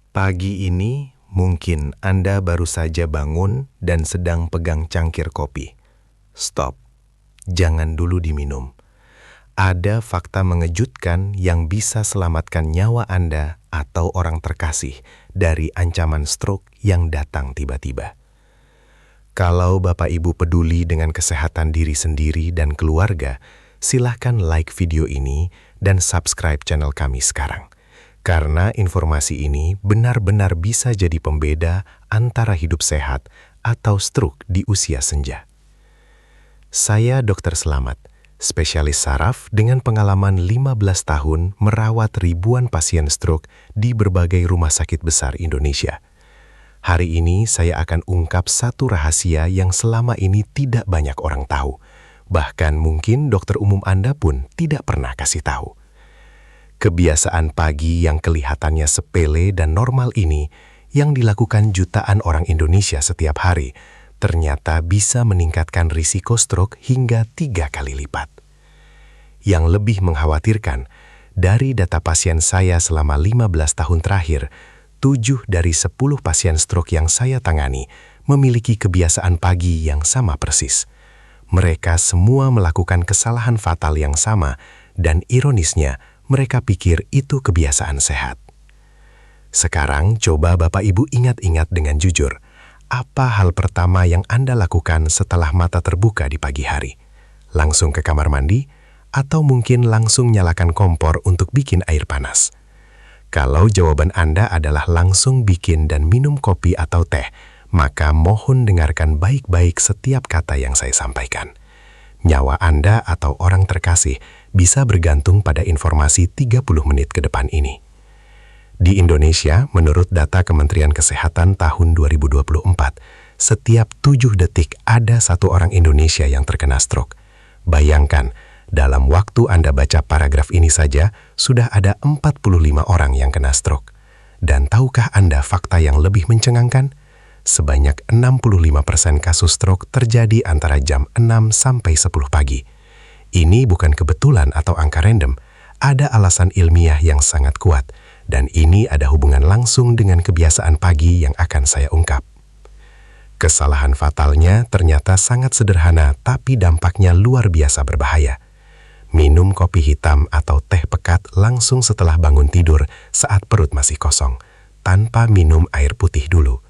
Pagi ini mungkin Anda baru saja bangun dan sedang pegang cangkir kopi. Stop, jangan dulu diminum. Ada fakta mengejutkan yang bisa selamatkan nyawa Anda atau orang terkasih dari ancaman stroke yang datang tiba-tiba. Kalau Bapak Ibu peduli dengan kesehatan diri sendiri dan keluarga, silahkan like video ini dan subscribe channel kami sekarang. Karena informasi ini benar-benar bisa jadi pembeda antara hidup sehat atau stroke di usia senja. Saya Dr. Slamet, spesialis saraf dengan pengalaman 15 tahun merawat ribuan pasien stroke di berbagai rumah sakit besar Indonesia. Hari ini saya akan ungkap satu rahasia yang selama ini tidak banyak orang tahu. Bahkan mungkin dokter umum Anda pun tidak pernah kasih tahu. Kebiasaan pagi yang kelihatannya sepele dan normal ini, yang dilakukan jutaan orang Indonesia setiap hari, ternyata bisa meningkatkan risiko stroke hingga 3 kali lipat. Yang lebih mengkhawatirkan, dari data pasien saya selama 15 tahun terakhir, 7 dari 10 pasien stroke yang saya tangani memiliki kebiasaan pagi yang sama persis. Mereka semua melakukan kesalahan fatal yang sama, dan ironisnya, mereka pikir itu kebiasaan sehat. Sekarang coba Bapak Ibu ingat-ingat dengan jujur, apa hal pertama yang Anda lakukan setelah mata terbuka di pagi hari? Langsung ke kamar mandi? Atau mungkin langsung nyalakan kompor untuk bikin air panas? Kalau jawaban Anda adalah langsung bikin dan minum kopi atau teh, maka mohon dengarkan baik-baik setiap kata yang saya sampaikan. Nyawa Anda atau orang terkasih bisa bergantung pada informasi 30 menit ke depan ini. Di Indonesia, menurut data Kementerian Kesehatan tahun 2024, setiap 7 detik ada 1 orang Indonesia yang terkena stroke. Bayangkan, dalam waktu Anda baca paragraf ini saja, sudah ada 45 orang yang kena stroke. Dan tahukah Anda fakta yang lebih mencengangkan? Sebanyak 65% kasus stroke terjadi antara jam 6 sampai 10 pagi. Ini bukan kebetulan atau angka random, ada alasan ilmiah yang sangat kuat, dan ini ada hubungan langsung dengan kebiasaan pagi yang akan saya ungkap. Kesalahan fatalnya ternyata sangat sederhana, tapi dampaknya luar biasa berbahaya. Minum kopi hitam atau teh pekat langsung setelah bangun tidur saat perut masih kosong, tanpa minum air putih dulu.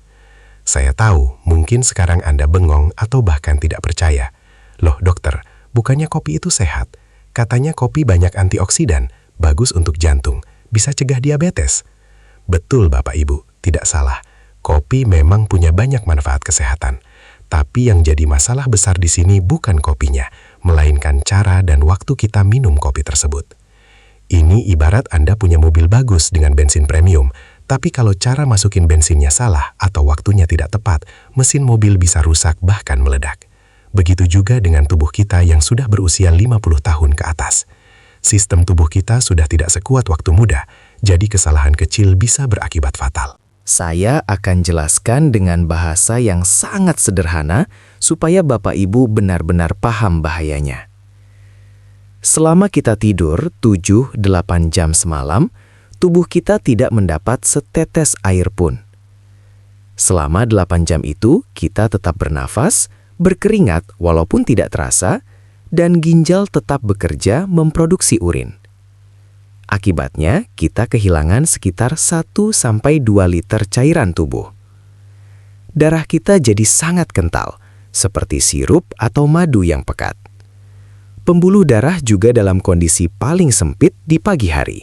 Saya tahu, mungkin sekarang Anda bengong atau bahkan tidak percaya. Loh dokter, bukannya kopi itu sehat? Katanya kopi banyak antioksidan, bagus untuk jantung, bisa cegah diabetes. Betul Bapak Ibu, tidak salah. Kopi memang punya banyak manfaat kesehatan. Tapi yang jadi masalah besar di sini bukan kopinya, melainkan cara dan waktu kita minum kopi tersebut. Ini ibarat Anda punya mobil bagus dengan bensin premium, tapi kalau cara masukin bensinnya salah atau waktunya tidak tepat, mesin mobil bisa rusak bahkan meledak. Begitu juga dengan tubuh kita yang sudah berusia 50 tahun ke atas. Sistem tubuh kita sudah tidak sekuat waktu muda, jadi kesalahan kecil bisa berakibat fatal. Saya akan jelaskan dengan bahasa yang sangat sederhana supaya Bapak Ibu benar-benar paham bahayanya. Selama kita tidur 7-8 jam semalam, tubuh kita tidak mendapat setetes air pun. Selama 8 jam itu, kita tetap bernafas, berkeringat walaupun tidak terasa, dan ginjal tetap bekerja memproduksi urin. Akibatnya, kita kehilangan sekitar 1-2 liter cairan tubuh. Darah kita jadi sangat kental, seperti sirup atau madu yang pekat. Pembuluh darah juga dalam kondisi paling sempit di pagi hari.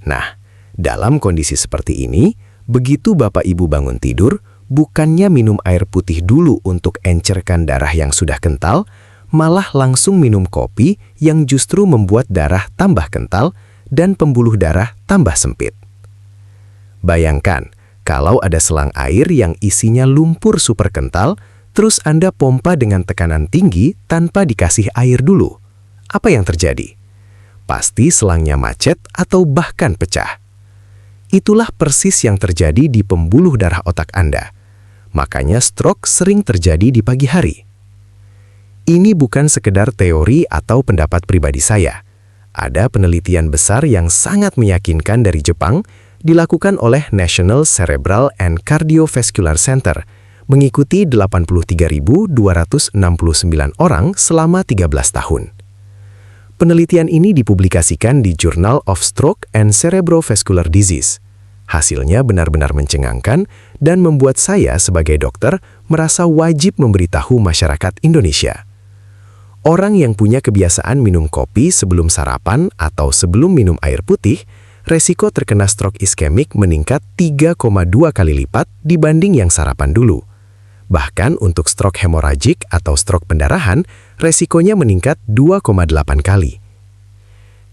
Nah, dalam kondisi seperti ini, begitu Bapak Ibu bangun tidur, bukannya minum air putih dulu untuk encerkan darah yang sudah kental, malah langsung minum kopi yang justru membuat darah tambah kental dan pembuluh darah tambah sempit. Bayangkan, kalau ada selang air yang isinya lumpur super kental, terus Anda pompa dengan tekanan tinggi tanpa dikasih air dulu. Apa yang terjadi? Pasti selangnya macet atau bahkan pecah. Itulah persis yang terjadi di pembuluh darah otak Anda. Makanya stroke sering terjadi di pagi hari. Ini bukan sekedar teori atau pendapat pribadi saya. Ada penelitian besar yang sangat meyakinkan dari Jepang dilakukan oleh National Cerebral and Cardiovascular Center, mengikuti 83.269 orang selama 13 tahun. Penelitian ini dipublikasikan di Journal of Stroke and Cerebrovascular Disease. Hasilnya benar-benar mencengangkan dan membuat saya sebagai dokter merasa wajib memberitahu masyarakat Indonesia. Orang yang punya kebiasaan minum kopi sebelum sarapan atau sebelum minum air putih, resiko terkena stroke iskemik meningkat 3,2 kali lipat dibanding yang sarapan dulu. Bahkan untuk stroke hemoragik atau stroke pendarahan, resikonya meningkat 2,8 kali.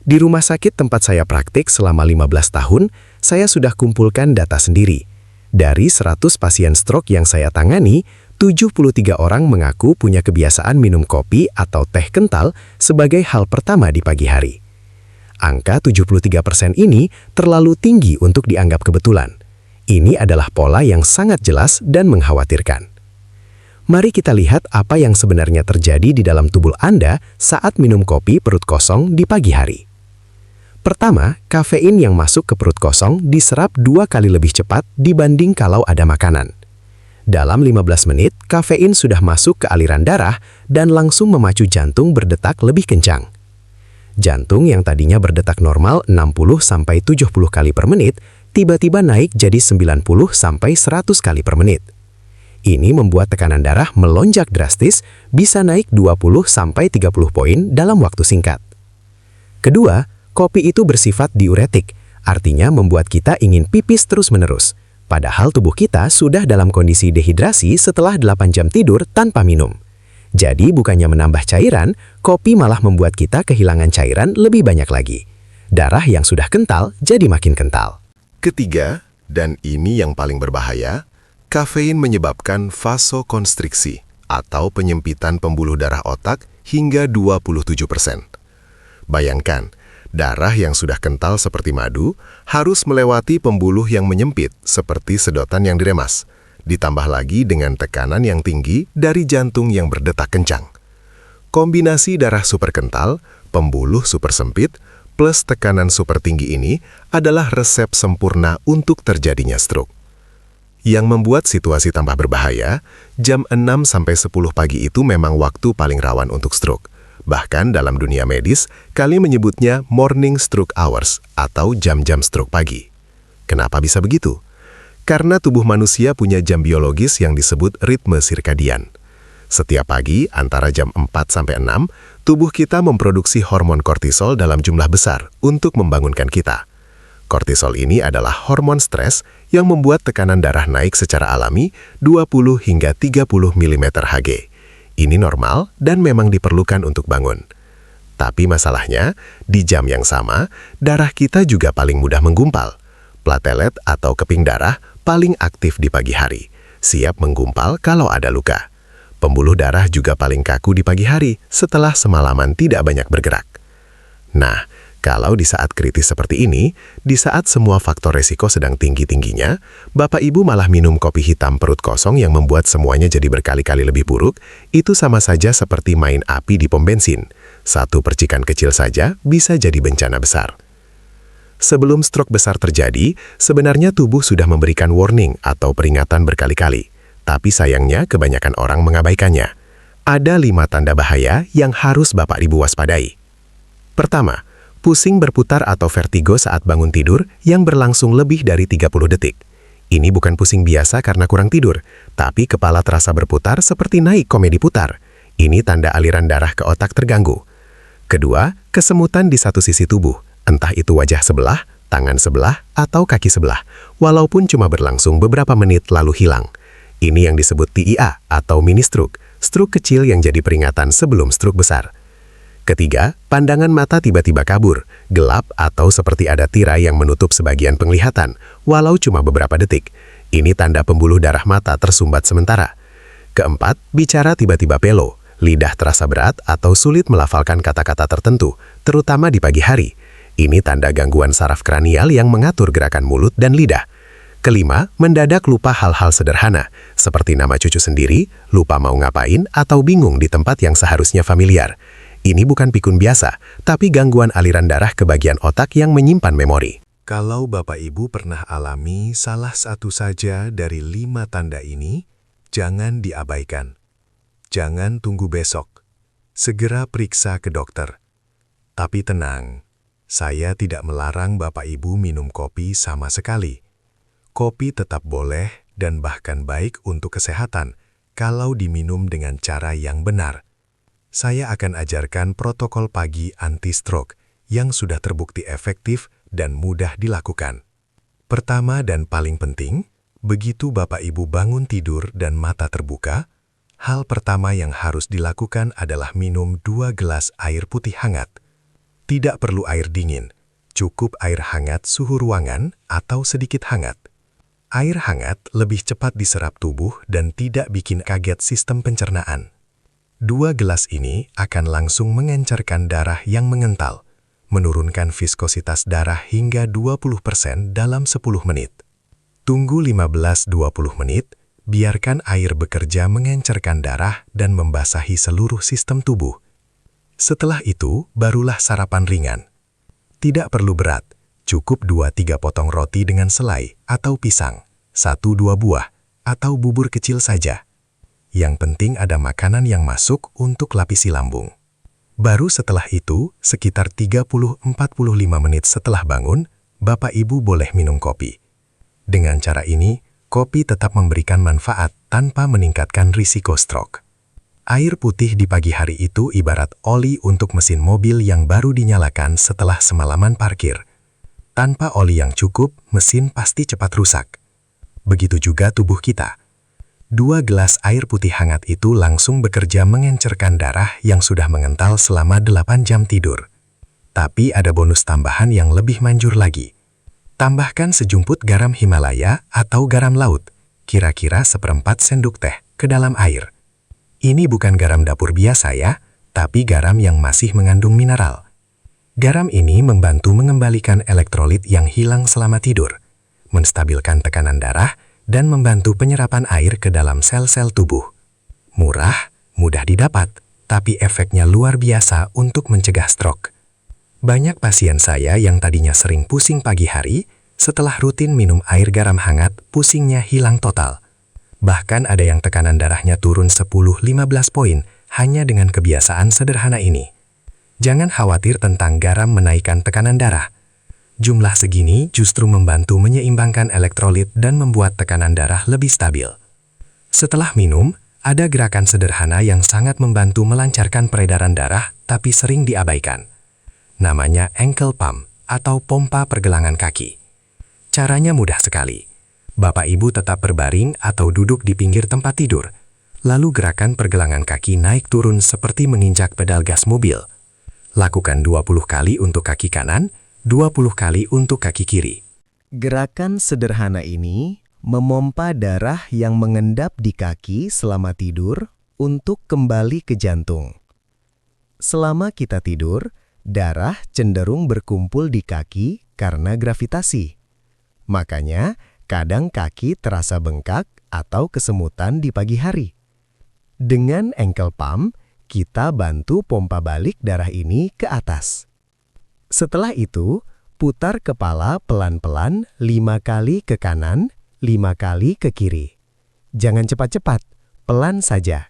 Di rumah sakit tempat saya praktik selama 15 tahun, saya sudah kumpulkan data sendiri. Dari 100 pasien stroke yang saya tangani, 73 orang mengaku punya kebiasaan minum kopi atau teh kental sebagai hal pertama di pagi hari. Angka 73% ini terlalu tinggi untuk dianggap kebetulan. Ini adalah pola yang sangat jelas dan mengkhawatirkan. Mari kita lihat apa yang sebenarnya terjadi di dalam tubuh Anda saat minum kopi perut kosong di pagi hari. Pertama, kafein yang masuk ke perut kosong diserap 2 kali lebih cepat dibanding kalau ada makanan. Dalam 15 menit, kafein sudah masuk ke aliran darah dan langsung memacu jantung berdetak lebih kencang. Jantung yang tadinya berdetak normal 60-70 kali per menit, tiba-tiba naik jadi 90-100 kali per menit. Ini membuat tekanan darah melonjak drastis, bisa naik 20-30 poin dalam waktu singkat. Kedua, kopi itu bersifat diuretik, artinya membuat kita ingin pipis terus-menerus. Padahal tubuh kita sudah dalam kondisi dehidrasi setelah 8 jam tidur tanpa minum. Jadi bukannya menambah cairan, kopi malah membuat kita kehilangan cairan lebih banyak lagi. Darah yang sudah kental jadi makin kental. Ketiga, dan ini yang paling berbahaya, kafein menyebabkan vasokonstriksi atau penyempitan pembuluh darah otak hingga 27%. Bayangkan, darah yang sudah kental seperti madu harus melewati pembuluh yang menyempit seperti sedotan yang diremas, ditambah lagi dengan tekanan yang tinggi dari jantung yang berdetak kencang. Kombinasi darah super kental, pembuluh super sempit, plus tekanan super tinggi ini adalah resep sempurna untuk terjadinya stroke. Yang membuat situasi tambah berbahaya, jam 6-10 pagi itu memang waktu paling rawan untuk stroke. Bahkan dalam dunia medis, kami menyebutnya morning stroke hours atau jam-jam stroke pagi. Kenapa bisa begitu? Karena tubuh manusia punya jam biologis yang disebut ritme sirkadian. Setiap pagi, antara jam 4-6, tubuh kita memproduksi hormon kortisol dalam jumlah besar untuk membangunkan kita. Kortisol ini adalah hormon stres yang membuat tekanan darah naik secara alami 20 hingga 30 mm Hg. Ini normal dan memang diperlukan untuk bangun. Tapi masalahnya, di jam yang sama, darah kita juga paling mudah menggumpal. Platelet atau keping darah paling aktif di pagi hari, siap menggumpal kalau ada luka. Pembuluh darah juga paling kaku di pagi hari setelah semalaman tidak banyak bergerak. Nah, kalau di saat kritis seperti ini, di saat semua faktor resiko sedang tinggi-tingginya, Bapak Ibu malah minum kopi hitam perut kosong yang membuat semuanya jadi berkali-kali lebih buruk, itu sama saja seperti main api di pom bensin. Satu percikan kecil saja bisa jadi bencana besar. Sebelum stroke besar terjadi, sebenarnya tubuh sudah memberikan warning atau peringatan berkali-kali. Tapi sayangnya kebanyakan orang mengabaikannya. Ada 5 tanda bahaya yang harus Bapak Ibu waspadai. Pertama, pusing berputar atau vertigo saat bangun tidur yang berlangsung lebih dari 30 detik. Ini bukan pusing biasa karena kurang tidur, tapi kepala terasa berputar seperti naik komedi putar. Ini tanda aliran darah ke otak terganggu. Kedua, kesemutan di satu sisi tubuh, entah itu wajah sebelah, tangan sebelah, atau kaki sebelah, walaupun cuma berlangsung beberapa menit lalu hilang. Ini yang disebut TIA atau mini stroke, stroke kecil yang jadi peringatan sebelum stroke besar. Ketiga, pandangan mata tiba-tiba kabur, gelap atau seperti ada tirai yang menutup sebagian penglihatan, walau cuma beberapa detik. Ini tanda pembuluh darah mata tersumbat sementara. Keempat, bicara tiba-tiba pelo, lidah terasa berat atau sulit melafalkan kata-kata tertentu, terutama di pagi hari. Ini tanda gangguan saraf kranial yang mengatur gerakan mulut dan lidah. Kelima, mendadak lupa hal-hal sederhana, seperti nama cucu sendiri, lupa mau ngapain, atau bingung di tempat yang seharusnya familiar. Ini bukan pikun biasa, tapi gangguan aliran darah ke bagian otak yang menyimpan memori. Kalau Bapak Ibu pernah alami salah satu saja dari 5 tanda ini, jangan diabaikan. Jangan tunggu besok. Segera periksa ke dokter. Tapi tenang, saya tidak melarang Bapak Ibu minum kopi sama sekali. Kopi tetap boleh dan bahkan baik untuk kesehatan kalau diminum dengan cara yang benar. Saya akan ajarkan protokol pagi anti-stroke yang sudah terbukti efektif dan mudah dilakukan. Pertama dan paling penting, begitu Bapak Ibu bangun tidur dan mata terbuka, hal pertama yang harus dilakukan adalah minum 2 gelas air putih hangat. Tidak perlu air dingin, cukup air hangat suhu ruangan atau sedikit hangat. Air hangat lebih cepat diserap tubuh dan tidak bikin kaget sistem pencernaan. 2 gelas ini akan langsung mengencerkan darah yang mengental, menurunkan viskositas darah hingga 20% dalam 10 menit. Tunggu 15-20 menit, biarkan air bekerja mengencerkan darah dan membasahi seluruh sistem tubuh. Setelah itu, barulah sarapan ringan. Tidak perlu berat, cukup 2-3 potong roti dengan selai atau pisang, 1-2 buah, atau bubur kecil saja. Yang penting ada makanan yang masuk untuk lapisi lambung. Baru setelah itu, sekitar 30-45 menit setelah bangun, Bapak Ibu boleh minum kopi. Dengan cara ini, kopi tetap memberikan manfaat tanpa meningkatkan risiko stroke. Air putih di pagi hari itu ibarat oli untuk mesin mobil yang baru dinyalakan setelah semalaman parkir. Tanpa oli yang cukup, mesin pasti cepat rusak. Begitu juga tubuh kita. 2 gelas air putih hangat itu langsung bekerja mengencerkan darah yang sudah mengental selama 8 jam tidur. Tapi ada bonus tambahan yang lebih manjur lagi. Tambahkan sejumput garam Himalaya atau garam laut, kira-kira 1/4 sendok teh, ke dalam air. Ini bukan garam dapur biasa ya, tapi garam yang masih mengandung mineral. Garam ini membantu mengembalikan elektrolit yang hilang selama tidur, menstabilkan tekanan darah, dan membantu penyerapan air ke dalam sel-sel tubuh. Murah, mudah didapat, tapi efeknya luar biasa untuk mencegah stroke. Banyak pasien saya yang tadinya sering pusing pagi hari, setelah rutin minum air garam hangat, pusingnya hilang total. Bahkan ada yang tekanan darahnya turun 10-15 poin hanya dengan kebiasaan sederhana ini. Jangan khawatir tentang garam menaikkan tekanan darah. Jumlah segini justru membantu menyeimbangkan elektrolit dan membuat tekanan darah lebih stabil. Setelah minum, ada gerakan sederhana yang sangat membantu melancarkan peredaran darah tapi sering diabaikan. Namanya ankle pump atau pompa pergelangan kaki. Caranya mudah sekali. Bapak Ibu tetap berbaring atau duduk di pinggir tempat tidur. Lalu gerakan pergelangan kaki naik turun seperti menginjak pedal gas mobil. Lakukan 20 kali untuk kaki kanan, 20 kali untuk kaki kiri. Gerakan sederhana ini memompa darah yang mengendap di kaki selama tidur untuk kembali ke jantung. Selama kita tidur, darah cenderung berkumpul di kaki karena gravitasi. Makanya, kadang kaki terasa bengkak atau kesemutan di pagi hari. Dengan ankle pump, kita bantu pompa balik darah ini ke atas. Setelah itu, putar kepala pelan-pelan 5 kali ke kanan, 5 kali ke kiri. Jangan cepat-cepat, pelan saja.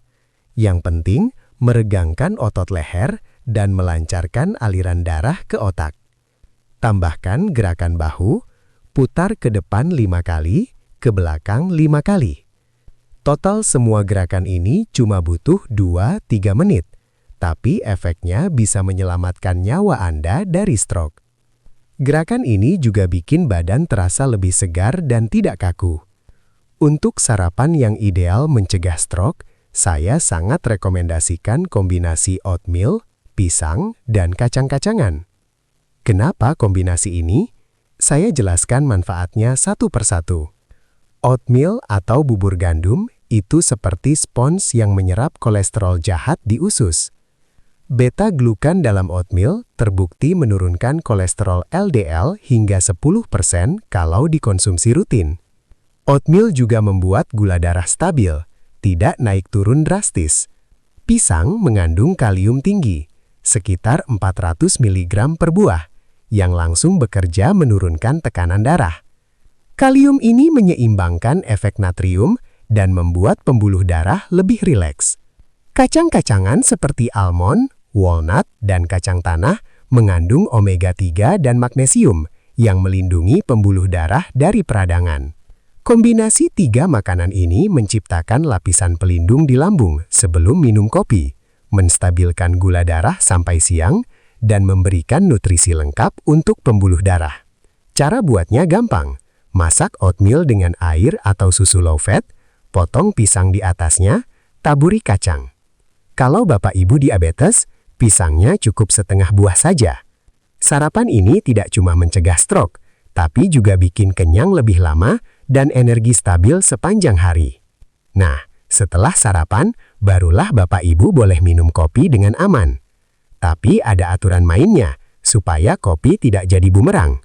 Yang penting, meregangkan otot leher dan melancarkan aliran darah ke otak. Tambahkan gerakan bahu, putar ke depan 5 kali, ke belakang 5 kali. Total semua gerakan ini cuma butuh 2-3 menit. Tapi efeknya bisa menyelamatkan nyawa Anda dari stroke. Gerakan ini juga bikin badan terasa lebih segar dan tidak kaku. Untuk sarapan yang ideal mencegah stroke, saya sangat rekomendasikan kombinasi oatmeal, pisang, dan kacang-kacangan. Kenapa kombinasi ini? Saya jelaskan manfaatnya satu persatu. Oatmeal atau bubur gandum itu seperti spons yang menyerap kolesterol jahat di usus. Beta-glukan dalam oatmeal terbukti menurunkan kolesterol LDL hingga 10% kalau dikonsumsi rutin. Oatmeal juga membuat gula darah stabil, tidak naik turun drastis. Pisang mengandung kalium tinggi, sekitar 400 mg per buah, yang langsung bekerja menurunkan tekanan darah. Kalium ini menyeimbangkan efek natrium dan membuat pembuluh darah lebih rileks. Kacang-kacangan seperti almond, walnut, dan kacang tanah mengandung omega-3 dan magnesium yang melindungi pembuluh darah dari peradangan. Kombinasi 3 makanan ini menciptakan lapisan pelindung di lambung sebelum minum kopi, menstabilkan gula darah sampai siang, dan memberikan nutrisi lengkap untuk pembuluh darah. Cara buatnya gampang. Masak oatmeal dengan air atau susu low fat, potong pisang di atasnya, taburi kacang. Kalau Bapak Ibu diabetes, pisangnya cukup setengah buah saja. Sarapan ini tidak cuma mencegah stroke, tapi juga bikin kenyang lebih lama dan energi stabil sepanjang hari. Nah, setelah sarapan, barulah Bapak Ibu boleh minum kopi dengan aman. Tapi ada aturan mainnya, supaya kopi tidak jadi bumerang.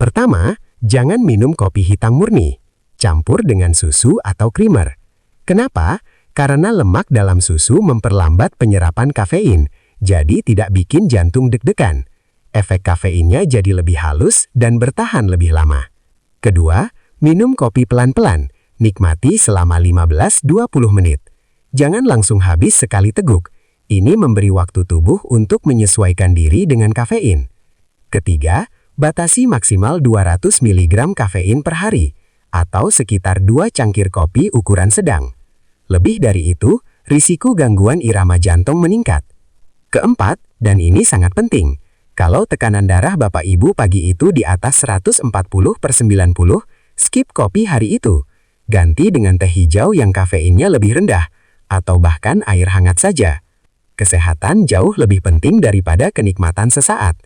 Pertama, jangan minum kopi hitam murni. Campur dengan susu atau creamer. Kenapa? Karena lemak dalam susu memperlambat penyerapan kafein, jadi tidak bikin jantung deg-degan. Efek kafeinnya jadi lebih halus dan bertahan lebih lama. Kedua, minum kopi pelan-pelan, nikmati selama 15-20 menit. Jangan langsung habis sekali teguk. Ini memberi waktu tubuh untuk menyesuaikan diri dengan kafein. Ketiga, batasi maksimal 200 mg kafein per hari, atau sekitar 2 cangkir kopi ukuran sedang. Lebih dari itu, risiko gangguan irama jantung meningkat. Keempat, dan ini sangat penting, kalau tekanan darah Bapak Ibu pagi itu di atas 140/90, skip kopi hari itu. Ganti dengan teh hijau yang kafeinnya lebih rendah, atau bahkan air hangat saja. Kesehatan jauh lebih penting daripada kenikmatan sesaat.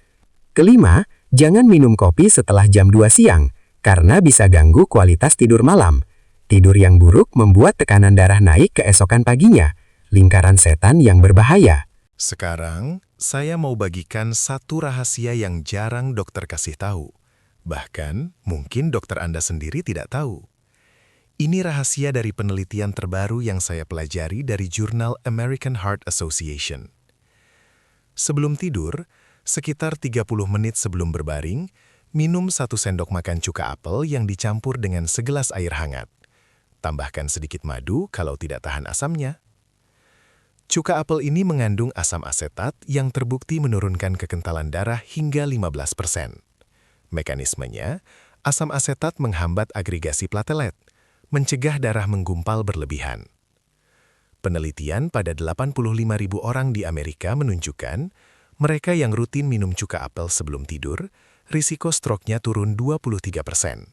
Kelima, jangan minum kopi setelah jam 2 siang, karena bisa ganggu kualitas tidur malam. Tidur yang buruk membuat tekanan darah naik keesokan paginya, lingkaran setan yang berbahaya. Sekarang, saya mau bagikan satu rahasia yang jarang dokter kasih tahu. Bahkan, mungkin dokter Anda sendiri tidak tahu. Ini rahasia dari penelitian terbaru yang saya pelajari dari jurnal American Heart Association. Sebelum tidur, sekitar 30 menit sebelum berbaring, minum 1 sendok makan cuka apel yang dicampur dengan segelas air hangat. Tambahkan sedikit madu kalau tidak tahan asamnya. Cuka apel ini mengandung asam asetat yang terbukti menurunkan kekentalan darah hingga 15%. Mekanismenya, asam asetat menghambat agregasi platelet, mencegah darah menggumpal berlebihan. Penelitian pada 85.000 orang di Amerika menunjukkan, mereka yang rutin minum cuka apel sebelum tidur, risiko stroke-nya turun 23%.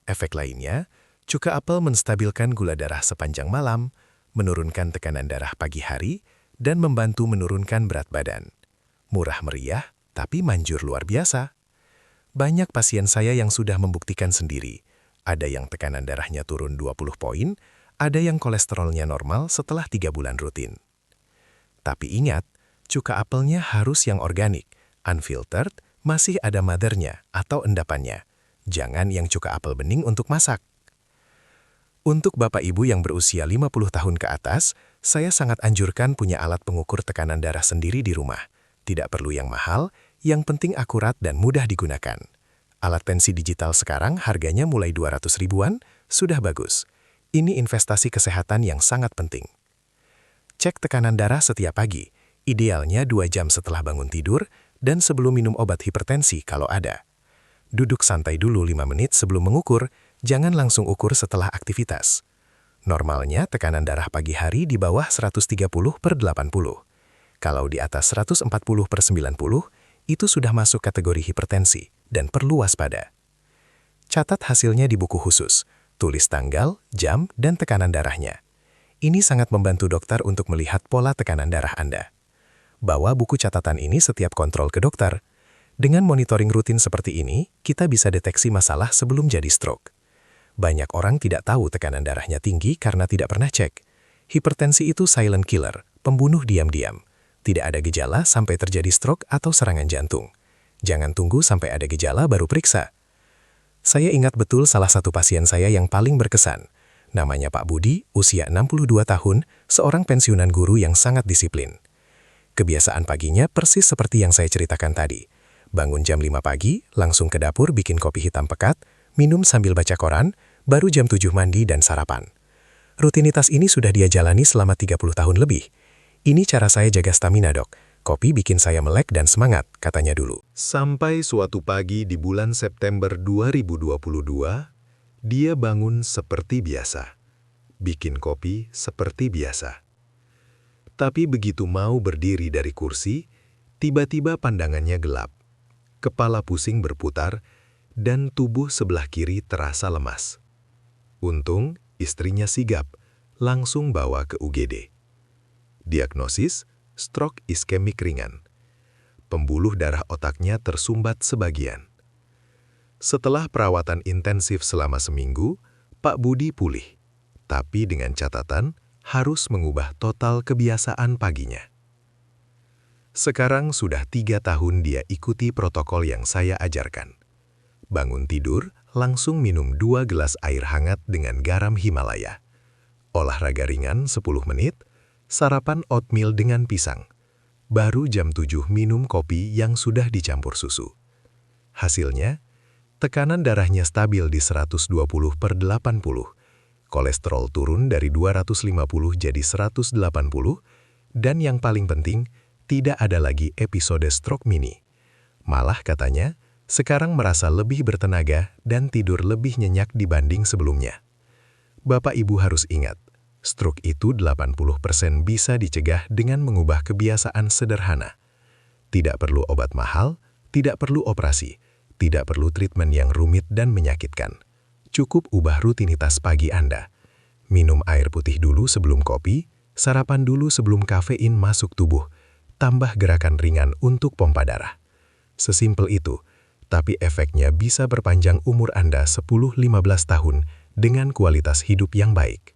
Efek lainnya, cuka apel menstabilkan gula darah sepanjang malam, menurunkan tekanan darah pagi hari, dan membantu menurunkan berat badan. Murah meriah, tapi manjur luar biasa. Banyak pasien saya yang sudah membuktikan sendiri. Ada yang tekanan darahnya turun 20 poin, ada yang kolesterolnya normal setelah 3 bulan rutin. Tapi ingat, cuka apelnya harus yang organik, unfiltered, masih ada mothernya atau endapannya. Jangan yang cuka apel bening untuk masak. Untuk Bapak Ibu yang berusia 50 tahun ke atas, saya sangat anjurkan punya alat pengukur tekanan darah sendiri di rumah. Tidak perlu yang mahal, yang penting akurat dan mudah digunakan. Alat tensi digital sekarang harganya mulai 200 ribuan, sudah bagus. Ini investasi kesehatan yang sangat penting. Cek tekanan darah setiap pagi, idealnya 2 jam setelah bangun tidur, dan sebelum minum obat hipertensi kalau ada. Duduk santai dulu 5 menit sebelum mengukur, jangan langsung ukur setelah aktivitas. Normalnya tekanan darah pagi hari di bawah 130/80. Kalau di atas 140/90, itu sudah masuk kategori hipertensi dan perlu waspada. Catat hasilnya di buku khusus, tulis tanggal, jam, dan tekanan darahnya. Ini sangat membantu dokter untuk melihat pola tekanan darah Anda. Bawa buku catatan ini setiap kontrol ke dokter. Dengan monitoring rutin seperti ini, kita bisa deteksi masalah sebelum jadi stroke. Banyak orang tidak tahu tekanan darahnya tinggi karena tidak pernah cek. Hipertensi itu silent killer, pembunuh diam-diam. Tidak ada gejala sampai terjadi stroke atau serangan jantung. Jangan tunggu sampai ada gejala baru periksa. Saya ingat betul salah satu pasien saya yang paling berkesan. Namanya Pak Budi, usia 62 tahun, seorang pensiunan guru yang sangat disiplin. Kebiasaan paginya persis seperti yang saya ceritakan tadi. Bangun jam 5 pagi, langsung ke dapur bikin kopi hitam pekat, minum sambil baca koran, baru jam 7 mandi dan sarapan. Rutinitas ini sudah dia jalani selama 30 tahun lebih. Ini cara saya jaga stamina, Dok. Kopi bikin saya melek dan semangat, katanya dulu. Sampai suatu pagi di bulan September 2022, dia bangun seperti biasa. Bikin kopi seperti biasa. Tapi begitu mau berdiri dari kursi, tiba-tiba pandangannya gelap. Kepala pusing berputar, dan tubuh sebelah kiri terasa lemas. Untung, istrinya sigap, langsung bawa ke UGD. Diagnosis, stroke iskemik ringan. Pembuluh darah otaknya tersumbat sebagian. Setelah perawatan intensif selama seminggu, Pak Budi pulih. Tapi dengan catatan, harus mengubah total kebiasaan paginya. Sekarang sudah 3 tahun dia ikuti protokol yang saya ajarkan. Bangun tidur, langsung minum 2 gelas air hangat dengan garam Himalaya. Olahraga ringan 10 menit, sarapan oatmeal dengan pisang. Baru jam 7 minum kopi yang sudah dicampur susu. Hasilnya, tekanan darahnya stabil di 120/80, kolesterol turun dari 250 jadi 180, dan yang paling penting, tidak ada lagi episode stroke mini. Malah katanya, sekarang merasa lebih bertenaga dan tidur lebih nyenyak dibanding sebelumnya. Bapak Ibu harus ingat, stroke itu 80% bisa dicegah dengan mengubah kebiasaan sederhana. Tidak perlu obat mahal, tidak perlu operasi, tidak perlu treatment yang rumit dan menyakitkan. Cukup ubah rutinitas pagi Anda. Minum air putih dulu sebelum kopi, sarapan dulu sebelum kafein masuk tubuh, tambah gerakan ringan untuk pompa darah. Sesimpel itu, tapi efeknya bisa berpanjang umur Anda 10-15 tahun dengan kualitas hidup yang baik.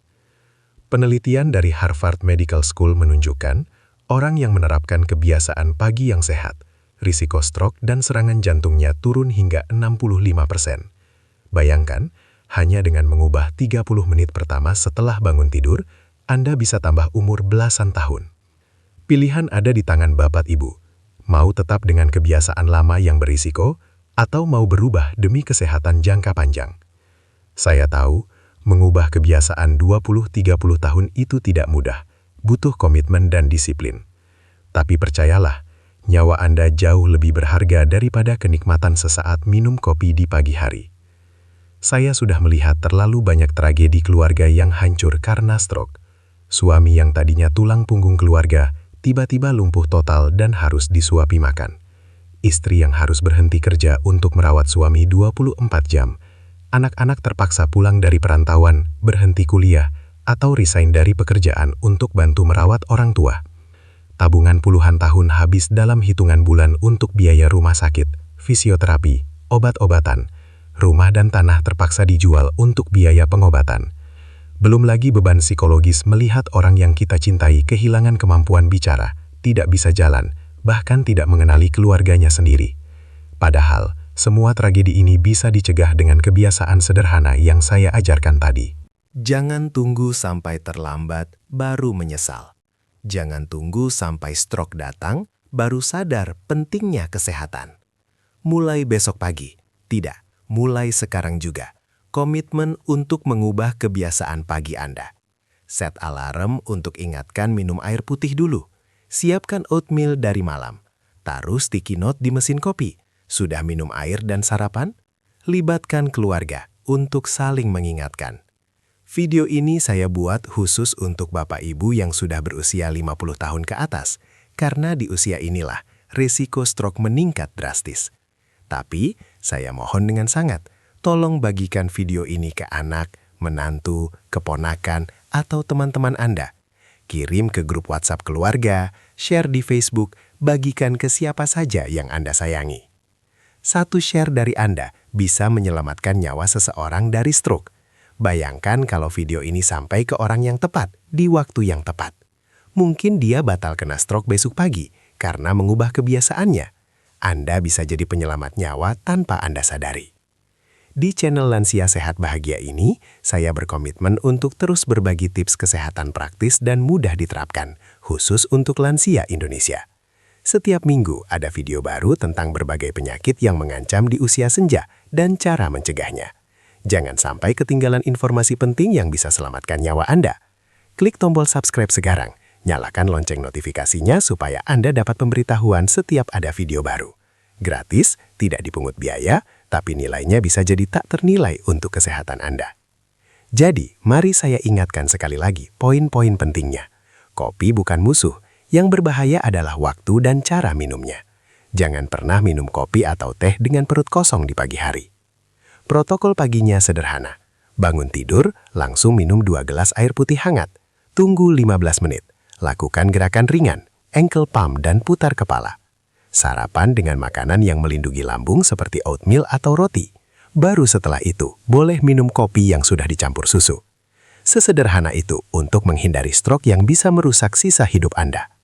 Penelitian dari Harvard Medical School menunjukkan, orang yang menerapkan kebiasaan pagi yang sehat, risiko stroke dan serangan jantungnya turun hingga 65%. Bayangkan, hanya dengan mengubah 30 menit pertama setelah bangun tidur, Anda bisa tambah umur belasan tahun. Pilihan ada di tangan Bapak Ibu. Mau tetap dengan kebiasaan lama yang berisiko, atau mau berubah demi kesehatan jangka panjang. Saya tahu, mengubah kebiasaan 20-30 tahun itu tidak mudah, butuh komitmen dan disiplin. Tapi percayalah, nyawa Anda jauh lebih berharga daripada kenikmatan sesaat minum kopi di pagi hari. Saya sudah melihat terlalu banyak tragedi keluarga yang hancur karena stroke. Suami yang tadinya tulang punggung keluarga, tiba-tiba lumpuh total dan harus disuapi makan. Istri yang harus berhenti kerja untuk merawat suami 24 jam. Anak-anak terpaksa pulang dari perantauan, berhenti kuliah, atau resign dari pekerjaan untuk bantu merawat orang tua. Tabungan puluhan tahun habis dalam hitungan bulan untuk biaya rumah sakit, fisioterapi, obat-obatan. Rumah dan tanah terpaksa dijual untuk biaya pengobatan. Belum lagi beban psikologis melihat orang yang kita cintai kehilangan kemampuan bicara, tidak bisa jalan, bahkan tidak mengenali keluarganya sendiri. Padahal, semua tragedi ini bisa dicegah dengan kebiasaan sederhana yang saya ajarkan tadi. Jangan tunggu sampai terlambat, baru menyesal. Jangan tunggu sampai stroke datang, baru sadar pentingnya kesehatan. Mulai besok pagi, tidak, mulai sekarang juga. Komitmen untuk mengubah kebiasaan pagi Anda. Set alarm untuk ingatkan minum air putih dulu. Siapkan oatmeal dari malam. Taruh sticky note di mesin kopi. Sudah minum air dan sarapan? Libatkan keluarga untuk saling mengingatkan. Video ini saya buat khusus untuk Bapak Ibu yang sudah berusia 50 tahun ke atas, karena di usia inilah risiko stroke meningkat drastis. Tapi, saya mohon dengan sangat, tolong bagikan video ini ke anak, menantu, keponakan, atau teman-teman Anda. Kirim ke grup WhatsApp keluarga, share di Facebook, bagikan ke siapa saja yang Anda sayangi. Satu share dari Anda bisa menyelamatkan nyawa seseorang dari stroke. Bayangkan kalau video ini sampai ke orang yang tepat, di waktu yang tepat. Mungkin dia batal kena stroke besok pagi karena mengubah kebiasaannya. Anda bisa jadi penyelamat nyawa tanpa Anda sadari. Di channel Lansia Sehat Bahagia ini, saya berkomitmen untuk terus berbagi tips kesehatan praktis dan mudah diterapkan, khusus untuk lansia Indonesia. Setiap minggu ada video baru tentang berbagai penyakit yang mengancam di usia senja dan cara mencegahnya. Jangan sampai ketinggalan informasi penting yang bisa selamatkan nyawa Anda. Klik tombol subscribe sekarang, nyalakan lonceng notifikasinya supaya Anda dapat pemberitahuan setiap ada video baru. Gratis, tidak dipungut biaya, tapi nilainya bisa jadi tak ternilai untuk kesehatan Anda. Jadi, mari saya ingatkan sekali lagi poin-poin pentingnya. Kopi bukan musuh, yang berbahaya adalah waktu dan cara minumnya. Jangan pernah minum kopi atau teh dengan perut kosong di pagi hari. Protokol paginya sederhana. Bangun tidur, langsung minum 2 gelas air putih hangat. Tunggu 15 menit. Lakukan gerakan ringan, ankle pump dan putar kepala. Sarapan dengan makanan yang melindungi lambung seperti oatmeal atau roti. Baru setelah itu, boleh minum kopi yang sudah dicampur susu. Sesederhana itu untuk menghindari stroke yang bisa merusak sisa hidup Anda.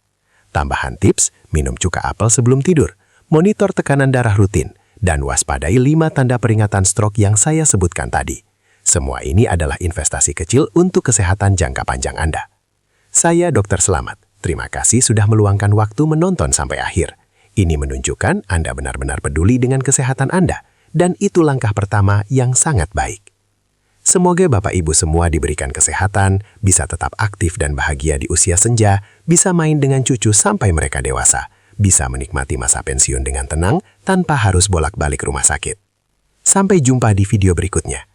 Tambahan tips, minum cuka apel sebelum tidur, monitor tekanan darah rutin, dan waspadai 5 tanda peringatan stroke yang saya sebutkan tadi. Semua ini adalah investasi kecil untuk kesehatan jangka panjang Anda. Saya Dr. Selamat. Terima kasih sudah meluangkan waktu menonton sampai akhir. Ini menunjukkan Anda benar-benar peduli dengan kesehatan Anda, dan itu langkah pertama yang sangat baik. Semoga Bapak Ibu semua diberikan kesehatan, bisa tetap aktif dan bahagia di usia senja, bisa main dengan cucu sampai mereka dewasa, bisa menikmati masa pensiun dengan tenang tanpa harus bolak-balik rumah sakit. Sampai jumpa di video berikutnya.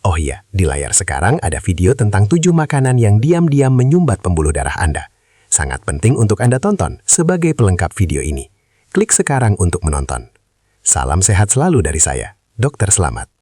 Oh iya, di layar sekarang ada video tentang 7 makanan yang diam-diam menyumbat pembuluh darah Anda. Sangat penting untuk Anda tonton sebagai pelengkap video ini. Klik sekarang untuk menonton. Salam sehat selalu dari saya, Dr. Selamat.